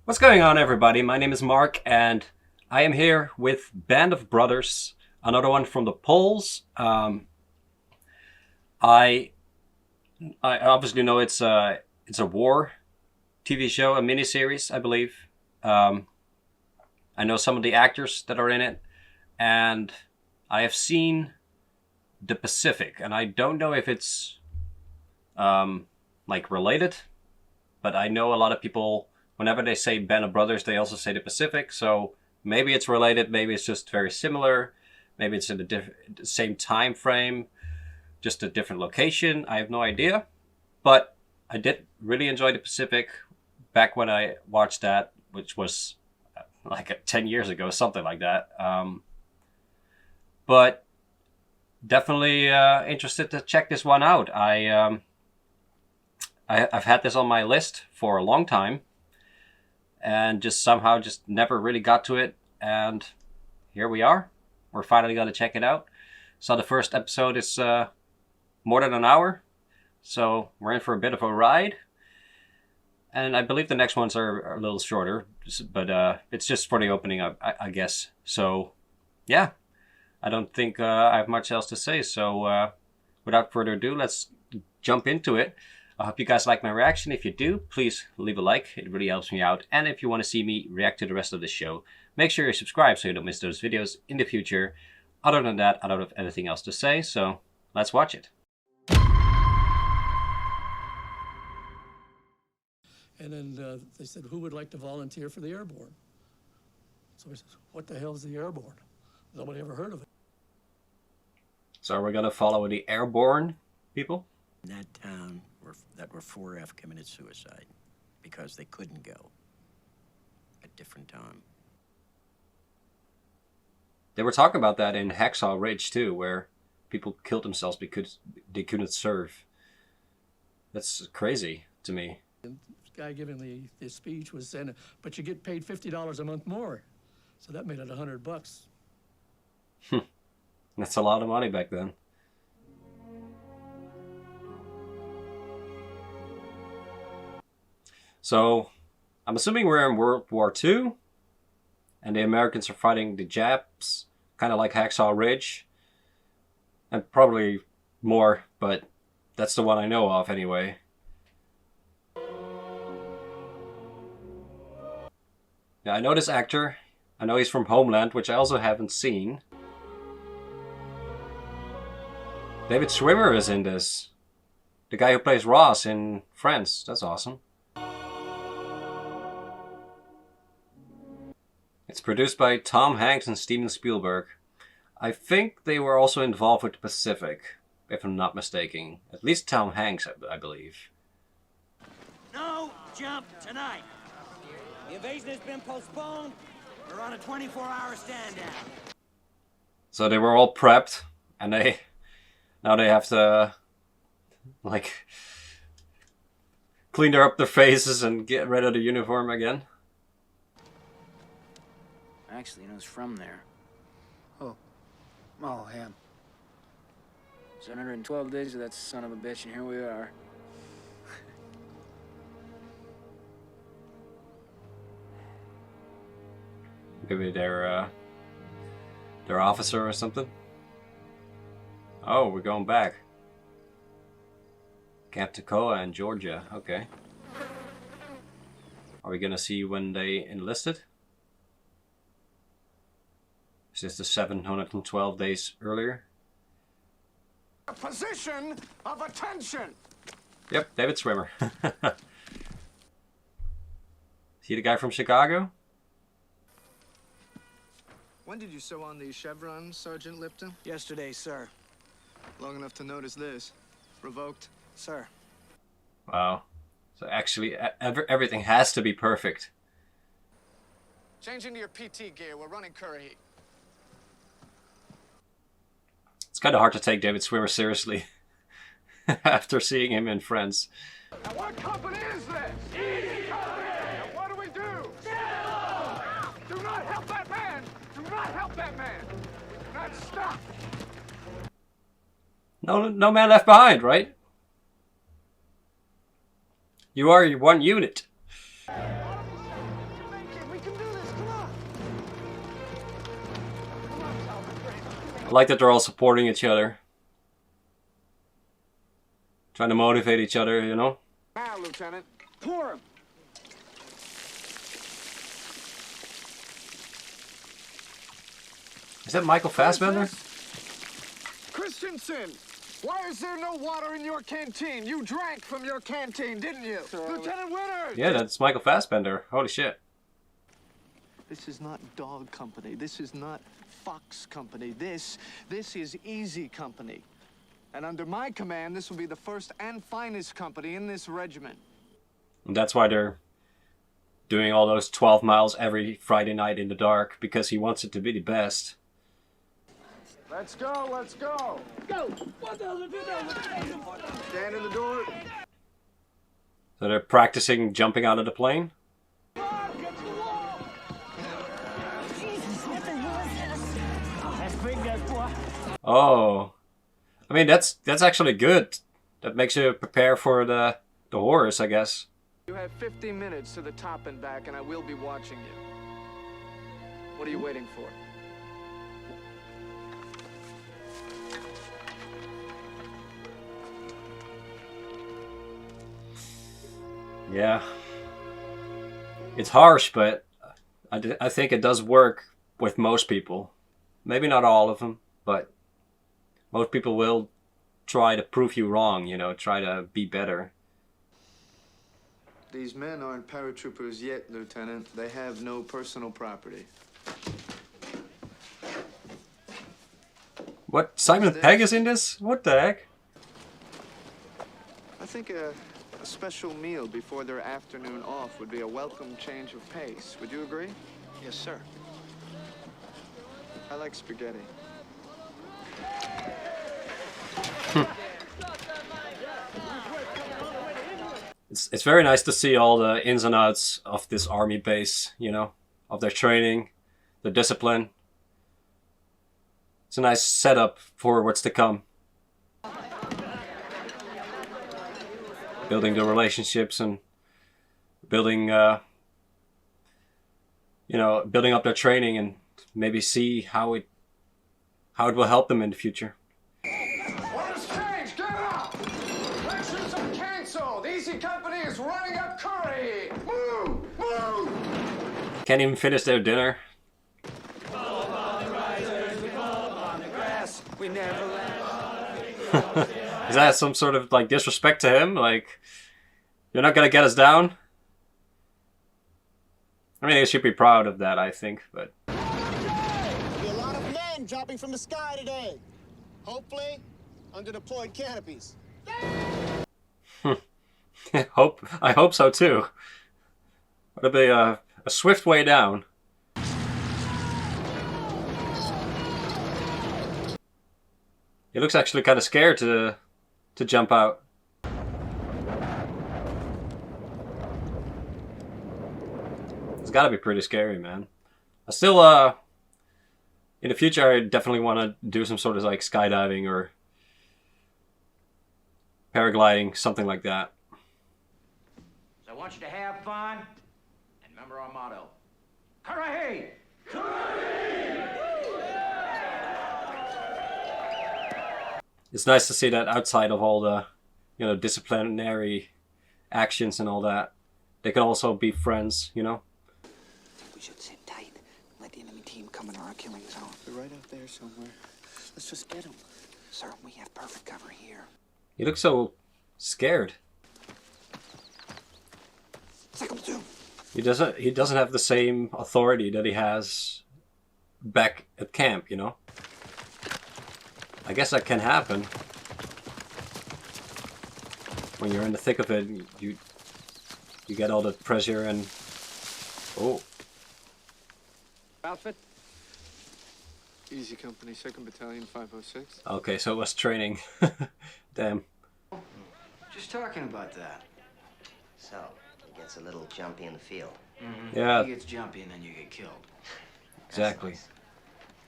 What's going on, everybody? My name is Mark, and I am here with Band of Brothers, another one from the polls. I obviously know it's a war TV show, a miniseries, I believe. I know some of the actors that are in it, and I have seen The Pacific, and I don't know if it's like related, but I know a lot of people, whenever they say Band of Brothers, they also say The Pacific. So maybe it's related. Maybe it's just very similar. Maybe it's in the same time frame, just a different location. I have no idea. But I did really enjoy The Pacific back when I watched that, which was like 10 years ago, something like that. But definitely interested to check this one out. I've had this on my list for a long time, and just somehow just never really got to it. And here we are. We're finally going to check it out. So the first episode is more than an hour. So we're in for a bit of a ride. And I believe the next ones are a little shorter. But it's just for the opening, I guess. So, yeah. I don't think I have much else to say. So without further ado, let's jump into it. I hope you guys like my reaction. If you do, please leave a like. It really helps me out. And if you want to see me react to the rest of the show, make sure you subscribe so you don't miss those videos in the future. Other than that, I don't have anything else to say, so let's watch it. And then they said, who would like to volunteer for the airborne? So we said, what the hell is the airborne? Nobody ever heard of it. So we're going to follow the airborne people? In that town, that were 4F committed suicide because they couldn't go at different time. They were talking about that in Hacksaw Ridge too, where people killed themselves because they couldn't serve. That's crazy to me. And the guy giving the speech was saying, but you get paid $50 a month more. So that made it $100. That's a lot of money back then. So, I'm assuming we're in World War II, and the Americans are fighting the Japs, kind of like Hacksaw Ridge, and probably more, but that's the one I know of anyway. Now, I know this actor. I know he's from Homeland, which I also haven't seen. David Schwimmer is in this. The guy who plays Ross in Friends. That's awesome. It's produced by Tom Hanks and Steven Spielberg. I think they were also involved with the Pacific, if I'm not mistaken. At least Tom Hanks, I believe. No jump tonight. The invasion has been postponed. We're on a 24-hour stand down. So they were all prepped, and now they have to, like, clean up their faces and get rid of the uniform again. Actually, he was from there. Oh, him. 712 days of that son of a bitch, and here we are. Maybe their officer or something. Oh, we're going back. Camp Toccoa in Georgia. Okay. Are we gonna see when they enlisted? Is this the 712 days earlier? A position of attention. Yep, David Schwimmer. Is he the guy from Chicago? When did you sew on these chevrons, Sergeant Lipton? Yesterday, sir. Long enough to notice this. Revoked. Sir. Wow. So actually, everything has to be perfect. Change into your PT gear. We're running Currahee. It's kind of hard to take David Schwimmer seriously after seeing him in Friends. Now what company is this? Easy Company! Now what do we do? Do not help that man! Do not help that man! We do not stop! No man left behind, right? You are one unit. I like that they're all supporting each other. Trying to motivate each other, you know? Now, Lieutenant. Pour him. Is that Michael Fassbender? Christensen! Why is there no water in your canteen? You drank from your canteen, didn't you? Lieutenant Winters! Yeah, that's Michael Fassbender. Holy shit. This is not Dog Company. This is not Fox Company. This is Easy Company. And under my command, this will be the first and finest company in this regiment. And that's why they're doing all those 12 miles every Friday night in the dark, because he wants it to be the best. Let's go, let's go! Go! 1,000, 2,000, 3,000. Stand in the door. So they're practicing jumping out of the plane? Oh. I mean, that's actually good. That makes you prepare for the horrors, I guess. You have 50 minutes to the top and back, and I will be watching you. What are you waiting for? Yeah. It's harsh, but I think it does work with most people. Maybe not all of them, but most people will try to prove you wrong, you know, try to be better. These men aren't paratroopers yet, Lieutenant. They have no personal property. What? Simon Pegg is in this? What the heck? I think a special meal before their afternoon off would be a welcome change of pace. Would you agree? Yes, sir. I like spaghetti. It's very nice to see all the ins and outs of this army base, you know, of their training, the discipline. It's a nice setup for what's to come. Building the relationships and building, you know, building up their training and maybe see how it will help them in the future. Orders change! Get up! Lectures are canceled! Easy Company is running up Currahee! Move! Move! Can't even finish their dinner. We never left. Is that some sort of like disrespect to him? Like, you're not gonna get us down? I mean, they should be proud of that, I think, but... There'll be a lot of men dropping from the sky today. Hopefully, under deployed canopies. I hope so too. It'll be a swift way down. He looks actually kind of scared to jump out. It's gotta be pretty scary, man. I still, in the future, I definitely want to do some sort of like skydiving or paragliding, something like that. So I want you to have fun and remember our motto. Currahee! It's nice to see that outside of all the, you know, disciplinary actions and all that, they can also be friends, you know? We should sit tight and let the enemy team come in our killing zone. They're right out there somewhere. Let's just get them. Sir, we have perfect cover here. He looks so scared. Second platoon. He doesn't have the same authority that he has back at camp, you know? I guess that can happen. When you're in the thick of it, you get all the pressure and... Oh. Outfit? Easy Company, 2nd Battalion, 506. Okay, so it was training. Damn. Just talking about that. So, it gets a little jumpy in the field. Yeah, He gets jumpy and then you get killed. exactly.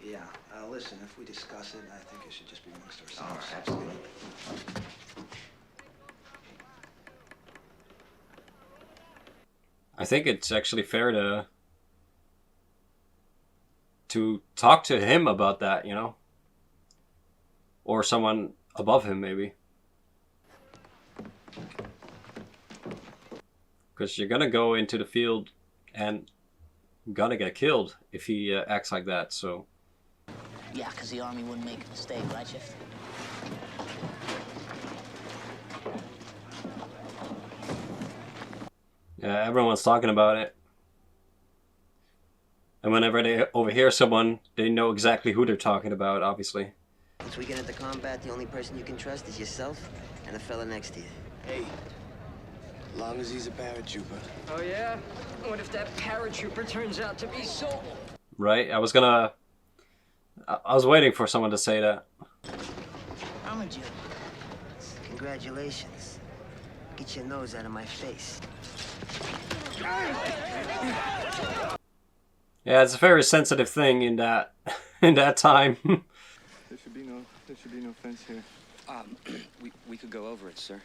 Yeah, listen, if we discuss it, I think it should just be amongst Oh, ourselves. absolutely. I think it's actually fair to to talk to him about that, you know? Or someone above him, maybe. Because you're gonna go into the field and gonna get killed if he acts like that, so... Yeah, because the Army wouldn't make a mistake, right, Chief? Yeah, everyone's talking about it. And whenever they overhear someone, they know exactly who they're talking about, obviously. Once we get into combat, the only person you can trust is yourself and the fella next to you. Hey, long as he's a paratrooper. Oh, yeah? What if that paratrooper turns out to be so... Right? I was waiting for someone to say that. I'm a Jew. Congratulations. Get your nose out of my face. Yeah, it's a very sensitive thing in that in that time. There should be no fence here. We could go over it, sir.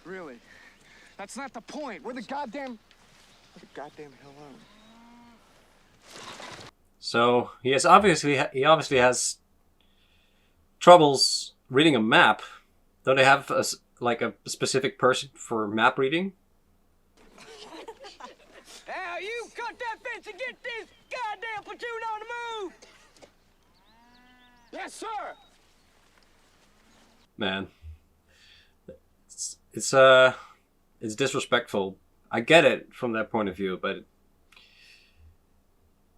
Really? That's not the point. We're the goddamn... Where the goddamn hell are we? So he obviously has troubles reading a map. Don't they have a specific person for map reading? Now you cut that fence and get this goddamn platoon on the move! Yes, sir! Man, it's disrespectful. I get it from that point of view, but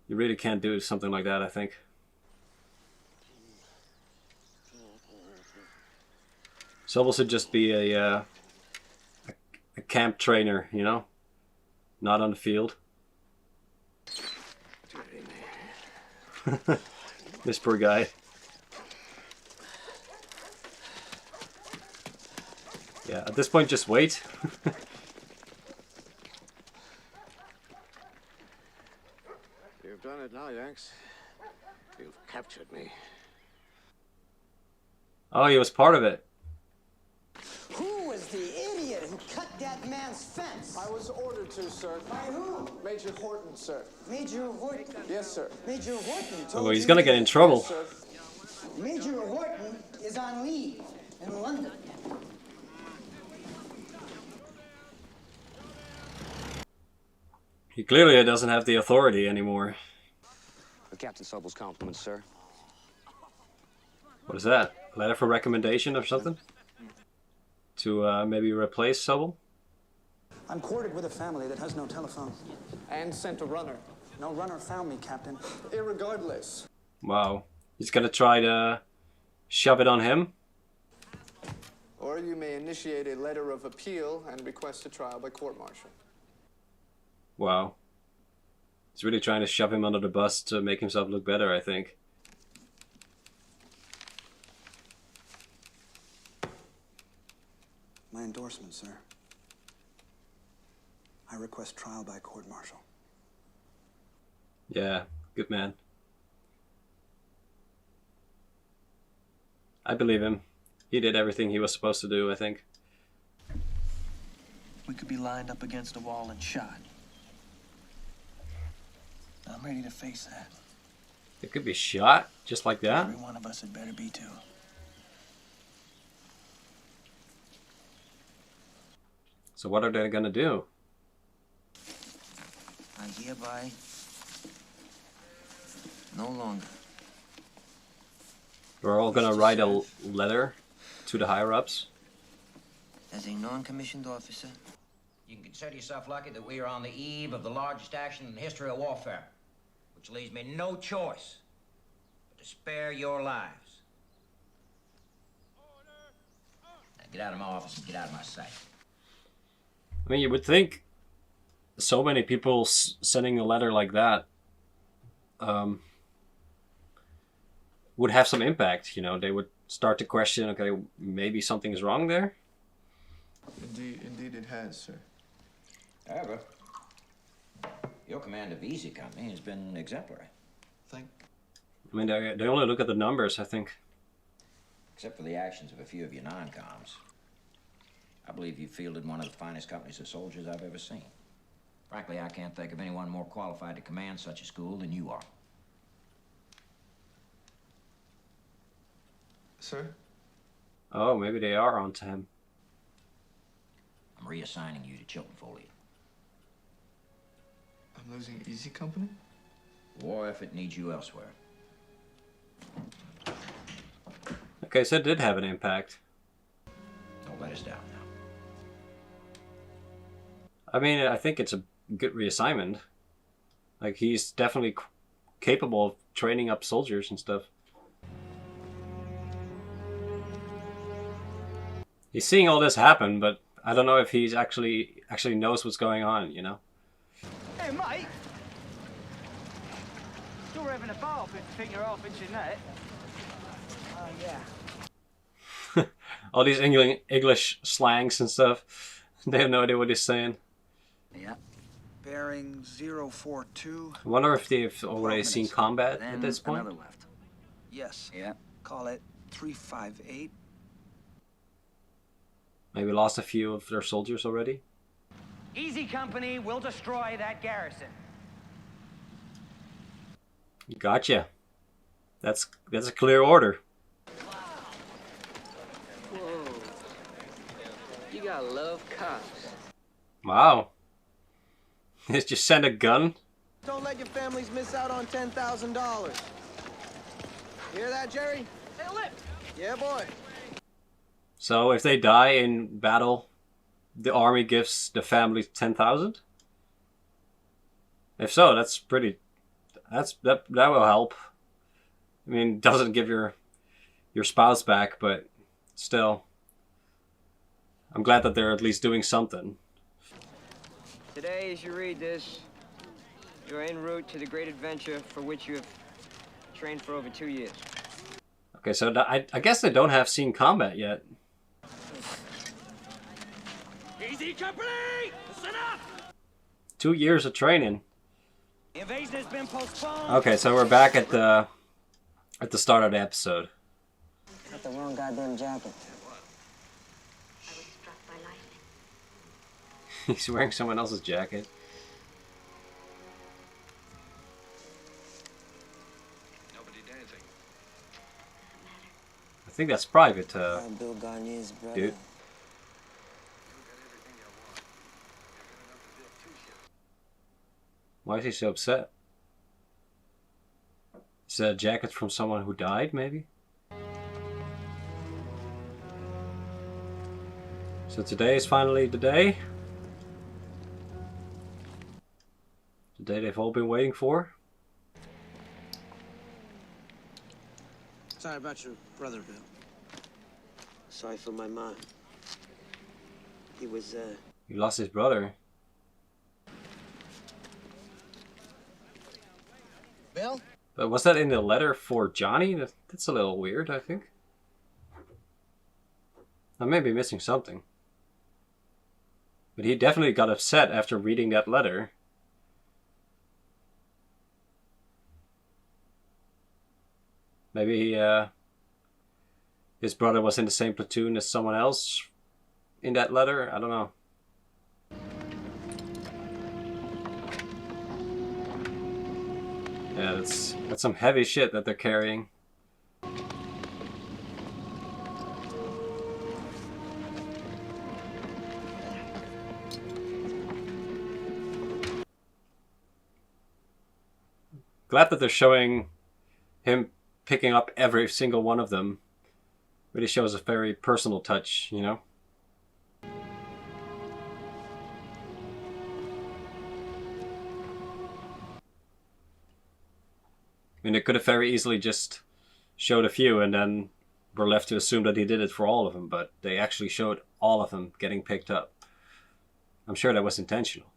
you really can't do something like that, I think. Sobel should just be a camp trainer, you know? Not on the field. This poor guy. Yeah, at this point, just wait. You've done it now, Yanks. You've captured me. Oh, he was part of it. Who was the idiot who cut that man's fence? I was ordered to, sir. By who? Major Horton, sir. Major Horton. Yes, sir. Major Horton told Oh, he's you gonna get in trouble. Yes, sir. Major Horton is on leave in London. He clearly doesn't have the authority anymore. Captain Sobel's compliments, sir. What is that? A letter for recommendation or something? To maybe replace Sobel? I'm quartered with a family that has no telephone. And sent a runner. No runner found me, Captain. Irregardless. Wow. He's gonna try to shove it on him? Or you may initiate a letter of appeal and request a trial by court-martial. Wow. He's really trying to shove him under the bus to make himself look better, I think. My endorsement, sir. I request trial by court-martial. Yeah, good man. I believe him. He did everything he was supposed to do, I think. We could be lined up against a wall and shot. I'm ready to face that. It could be shot, just like that? Every one of us had better be too. So what are they gonna do? I hereby no longer. We're all gonna write a letter to the higher-ups? As a non-commissioned officer. You can consider yourself lucky that we are on the eve of the largest action in the history of warfare, which leaves me no choice but to spare your lives. Now get out of my office and get out of my sight. I mean, you would think so many people sending a letter like that would have some impact, you know. They would start to question, okay, maybe something's wrong there? Indeed it has, sir. However, your command of Easy Company has been exemplary. I mean, they only look at the numbers, I think. Except for the actions of a few of your non-coms. I believe you fielded one of the finest companies of soldiers I've ever seen. Frankly, I can't think of anyone more qualified to command such a school than you are. sir? Oh, maybe they are onto him. I'm reassigning you to Chilton Foley. I'm losing Easy Company? War effort needs you elsewhere. Okay, so it did have an impact. Don't let us down now. I mean, I think it's a good reassignment. Like, he's definitely capable of training up soldiers and stuff. He's seeing all this happen, but I don't know if he's actually knows what's going on, you know? Hey, mate! You're having a bath if you think you're half inch in that. Oh, yeah. All these English slangs and stuff. They have no idea what he's saying. Yeah. Bearing 042. I wonder if they've already seen combat Then at this point. another left. Yes. Yeah. Call it 358. Maybe lost a few of their soldiers already. Easy Company will destroy that garrison. Gotcha. That's a clear order. Whoa. You gotta love cops. Wow. Just send a gun? Don't let your families miss out on $10,000. Hear that, Jerry? Hey, Lip! Yeah, boy. So if they die in battle, the army gives the family 10,000? If so, that's pretty. That will help. I mean, it doesn't give your spouse back, but still, I'm glad that they're at least doing something. Today, as you read this, you're en route to the great adventure for which you have trained for over 2 years. Okay, so I guess they don't have seen combat yet. Easy Company! Listen up! 2 years of training. The invasion has been postponed. Okay, so we're back at the start of the episode. Got the wrong goddamn jacket. He's wearing someone else's jacket. Nobody did anything. I think that's private, Bill Garnier's brother. dude. Why is he so upset? Is that a jacket from someone who died, maybe? So today is finally the day. The day they've all been waiting for. Sorry about your brother, Bill. Sorry for my mom. He was, He lost his brother. Bill? But was that in the letter for Johnny? That's a little weird, I think. I may be missing something. But he definitely got upset after reading that letter. Maybe his brother was in the same platoon as someone else in that letter? I don't know. Yeah, that's some heavy shit that they're carrying. Glad that they're showing him picking up every single one of them. Really shows a very personal touch, you know? I mean, they could have very easily just showed a few and then we're left to assume that he did it for all of them, but they actually showed all of them getting picked up. I'm sure that was intentional.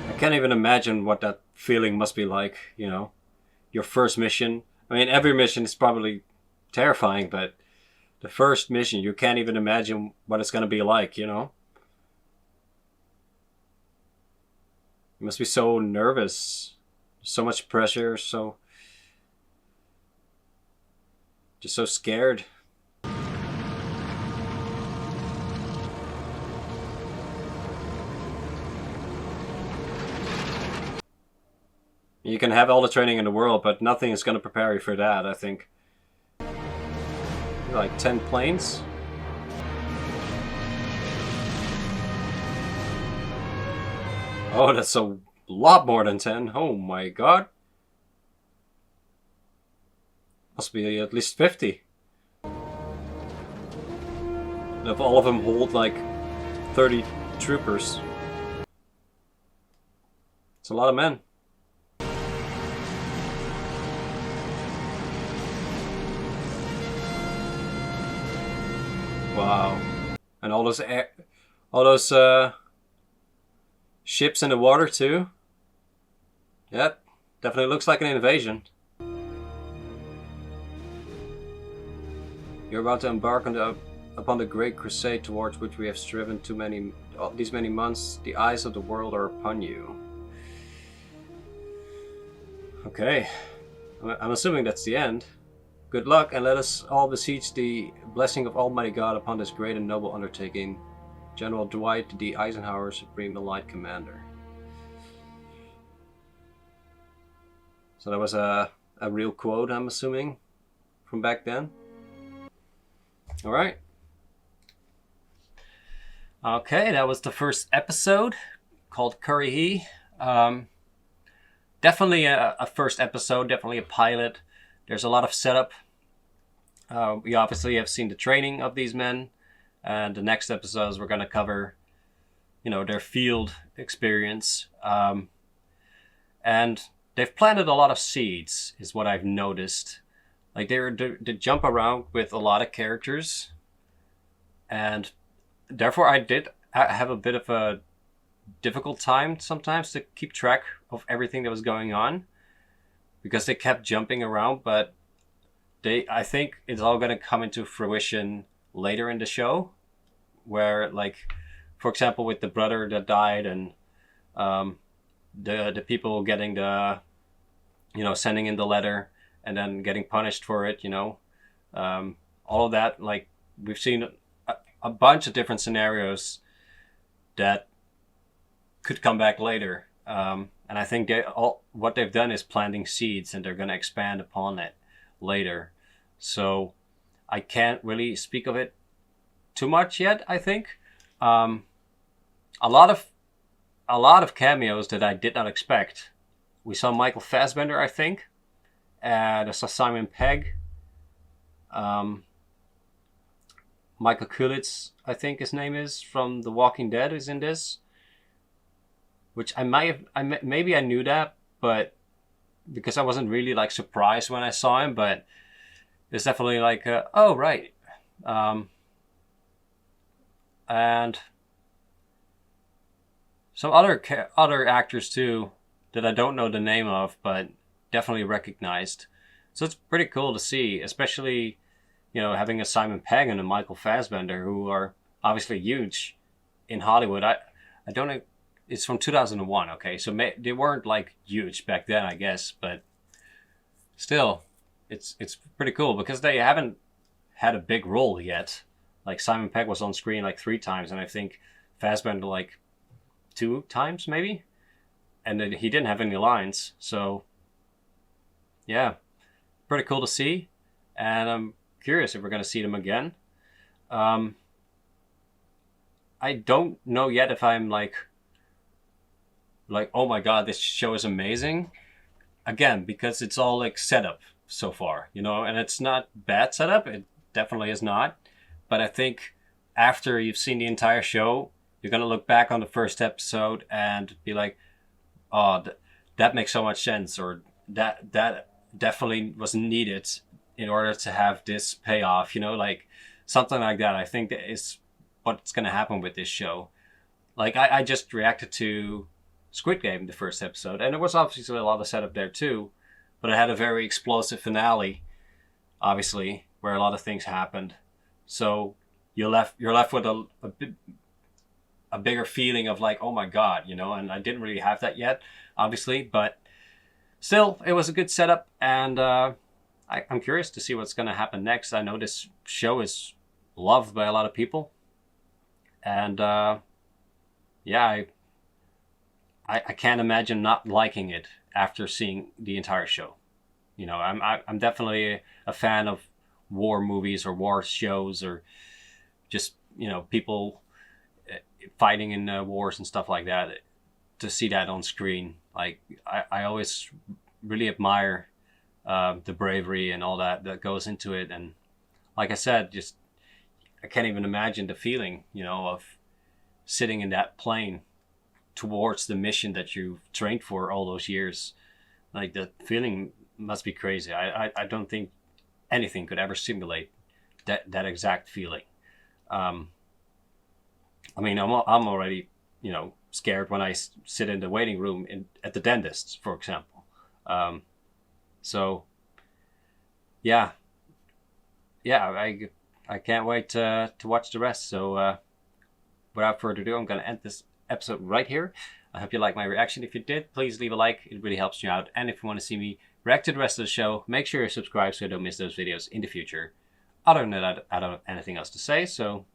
I can't even imagine what that feeling must be like, you know? Your first mission. I mean, every mission is probably terrifying, but the first mission, you can't even imagine what it's going to be like, you know? You must be so nervous, so much pressure, just so scared. You can have all the training in the world, but nothing is going to prepare you for that, I think. Like 10 planes? Oh, that's a lot more than 10. Oh my god. Must be at least 50. And if all of them hold like 30 troopers. It's a lot of men. Wow. And all those ships in the water too. Yep, definitely looks like an invasion. You're about to embark on upon the great crusade towards which we have striven these many months. The eyes of the world are upon you. Okay, I'm assuming that's the end. Good luck, and let us all beseech the blessing of Almighty God upon this great and noble undertaking. General Dwight D. Eisenhower, Supreme Allied Commander. So that was a real quote, I'm assuming, from back then. All right. Okay, that was the first episode called Currahee. Definitely a first episode, definitely a pilot. There's a lot of setup. We obviously have seen the training of these men. And the next episodes we're going to cover, you know, their field experience. And they've planted a lot of seeds, is what I've noticed. Like they jump around with a lot of characters. And therefore I did have a bit of a difficult time sometimes to keep track of everything that was going on. Because they kept jumping around, but I think it's all going to come into fruition later in the show, where, like, for example, with the brother that died and the people getting the, you know, sending in the letter and then getting punished for it, you know, all of that. Like, we've seen a bunch of different scenarios that could come back later, and I think what they've done is planting seeds, and they're going to expand upon it later. So I can't really speak of it too much yet, I think. A lot of cameos that I did not expect. We saw Michael Fassbender, I think, and I saw Simon Pegg. Michael Kulitz, I think his name is, from The Walking Dead, is in this. Which maybe I knew that, but because I wasn't really like surprised when I saw him, but it's definitely like, oh right. And some other actors too that I don't know the name of, but definitely recognized. So it's pretty cool to see, especially, you know, having a Simon Pegg and a Michael Fassbender, who are obviously huge in Hollywood. I don't know. It's from 2001, okay? So they weren't like huge back then, I guess, but still, it's pretty cool because they haven't had a big role yet. Like Simon Pegg was on screen like 3 times, and I think Fassbender like 2 times maybe, and then he didn't have any lines. So yeah, pretty cool to see, and I'm curious if we're gonna see them again. I don't know yet if I'm like, oh my god, this show is amazing. Again, because it's all like setup so far, you know, and it's not bad setup. It definitely is not. But I think after you've seen the entire show, you're going to look back on the first episode and be like, oh, that makes so much sense. Or that definitely was needed in order to have this payoff, you know, like something like that. I think that is what's going to happen with this show. Like I just reacted to Squid Game, the first episode, and there was obviously a lot of setup there too, but it had a very explosive finale, obviously, where a lot of things happened. So you're left with a bigger feeling of like, oh my god, you know, and I didn't really have that yet, obviously, but still, it was a good setup, and I'm curious to see what's going to happen next. I know this show is loved by a lot of people, and yeah, I can't imagine not liking it after seeing the entire show. You know, I'm definitely a fan of war movies or war shows, or just, you know, people fighting in wars and stuff like that. To see that on screen, like I always really admire the bravery and all that goes into it. And like I said, just I can't even imagine the feeling, you know, of sitting in that plane towards the mission that you've trained for all those years. Like, the feeling must be crazy. I don't think anything could ever simulate that exact feeling. I mean, I'm already, you know, scared when I sit in the waiting room at the dentist's, for example. So yeah, I can't wait to watch the rest. So without further ado, I'm going to end this episode right here. I hope you liked my reaction. If you did, please leave a like. It really helps me out. And if you want to see me react to the rest of the show, make sure you subscribe so you don't miss those videos in the future. Other than that, I don't have anything else to say, so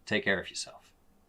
take care of yourself.